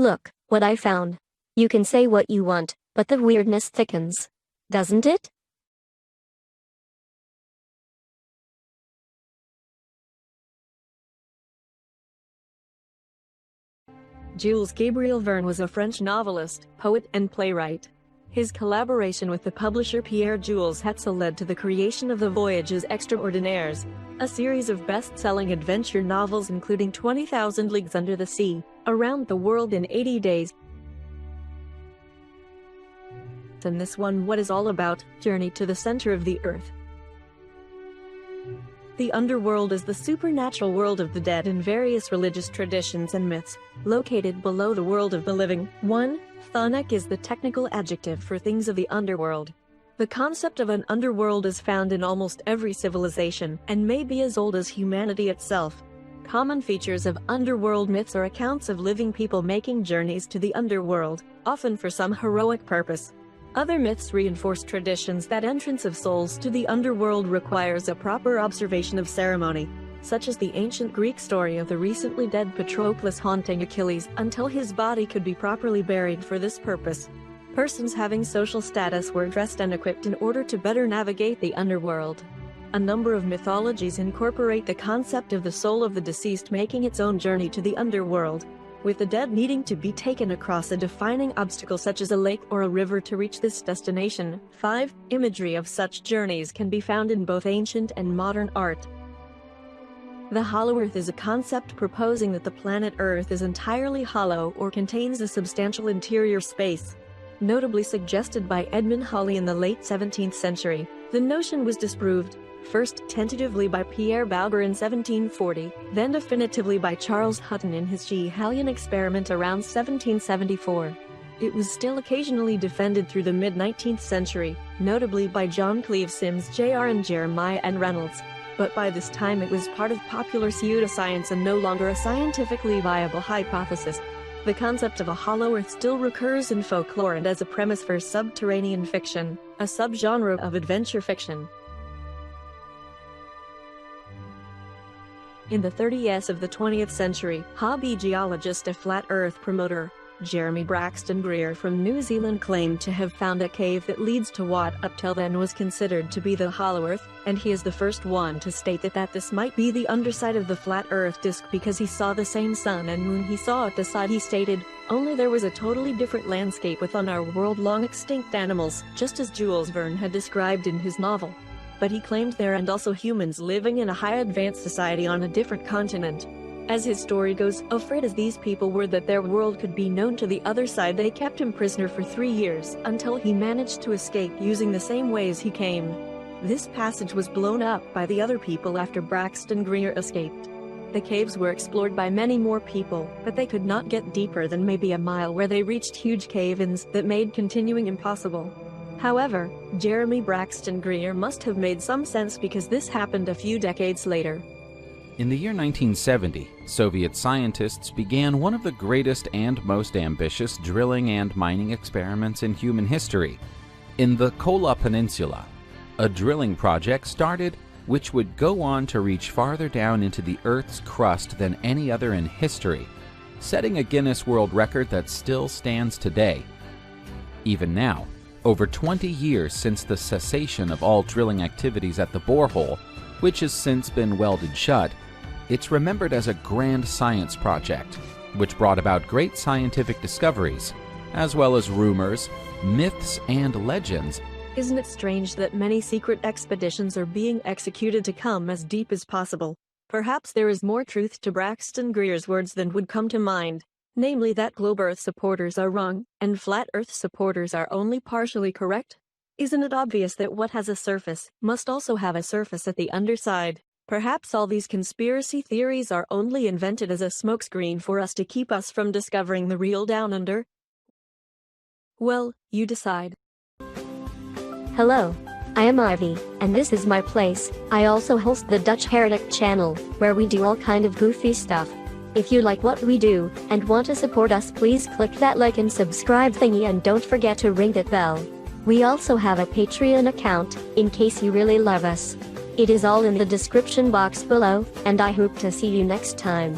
Look, what I found. You can say what you want, but the weirdness thickens. Doesn't it? Jules Gabriel Verne was a French novelist, poet, and playwright. His collaboration with the publisher Pierre-Jules Hetzel led to the creation of the Voyages Extraordinaires, a series of best-selling adventure novels including 20,000 Leagues Under the Sea, Around the World in 80 Days, and this one What Is All About, Journey to the Center of the Earth. The underworld is the supernatural world of the dead in various religious traditions and myths, located below the world of the living. 1. Thonic is the technical adjective for things of the underworld. The concept of an underworld is found in almost every civilization, and may be as old as humanity itself. Common features of underworld myths are accounts of living people making journeys to the underworld, often for some heroic purpose. Other myths reinforce traditions that entrance of souls to the underworld requires a proper observation of ceremony, such as the ancient Greek story of the recently dead Patroclus haunting Achilles until his body could be properly buried. For this purpose, persons having social status were dressed and equipped in order to better navigate the underworld. A number of mythologies incorporate the concept of the soul of the deceased making its own journey to the underworld, with the dead needing to be taken across a defining obstacle such as a lake or a river to reach this destination. 5. Imagery of such journeys can be found in both ancient and modern art. The hollow earth is a concept proposing that the planet Earth is entirely hollow or contains a substantial interior space. Notably suggested by Edmund Halley in the late 17th century, the notion was disproved, first tentatively by Pierre Bauger in 1740, then definitively by Charles Hutton in his Schiehallion experiment around 1774. It was still occasionally defended through the mid-19th century, notably by John Cleave Sims Jr. and Jeremiah N. Reynolds, but by this time it was part of popular pseudoscience and no longer a scientifically viable hypothesis. The concept of a hollow earth still recurs in folklore and as a premise for subterranean fiction, a subgenre of adventure fiction. In the 30s of the 20th century, hobby geologist and flat earth promoter, Jeremy Braxton Greer from New Zealand claimed to have found a cave that leads to what up till then was considered to be the hollow earth, and he is the first one to state that this might be the underside of the flat earth disk because he saw the same sun and moon he saw at the side. He stated, "Only there was a totally different landscape within our world, long extinct animals, just as Jules Verne had described in his novel. But he claimed there and also humans living in a high advanced society on a different continent. As his story goes, afraid as these people were that their world could be known to the other side, they kept him prisoner for 3 years, until he managed to escape using the same ways he came. This passage was blown up by the other people after Braxton Greer escaped. The caves were explored by many more people, but they could not get deeper than maybe a mile, where they reached huge cave-ins that made continuing impossible." However, Jeremy Braxton Greer must have made some sense because this happened a few decades later. In the year 1970, Soviet scientists began one of the greatest and most ambitious drilling and mining experiments in human history. In the Kola Peninsula, a drilling project started which would go on to reach farther down into the Earth's crust than any other in history, setting a Guinness World Record that still stands today. Even now, over 20 years since the cessation of all drilling activities at the borehole, which has since been welded shut, it's remembered as a grand science project, which brought about great scientific discoveries, as well as rumors, myths, and legends. Isn't it strange that many secret expeditions are being executed to come as deep as possible? Perhaps there is more truth to Braxton Greer's words than would come to mind, namely that globe Earth supporters are wrong, and flat Earth supporters are only partially correct? Isn't it obvious that what has a surface must also have a surface at the underside? Perhaps all these conspiracy theories are only invented as a smokescreen for us to keep us from discovering the real down under? Well, you decide. Hello, I am Ivy, and this is my place. I also host the Dutch Heretic channel, where we do all kind of goofy stuff. If you like what we do, and want to support us, please click that like and subscribe thingy, and don't forget to ring that bell. We also have a Patreon account, in case you really love us. It is all in the description box below, and I hope to see you next time.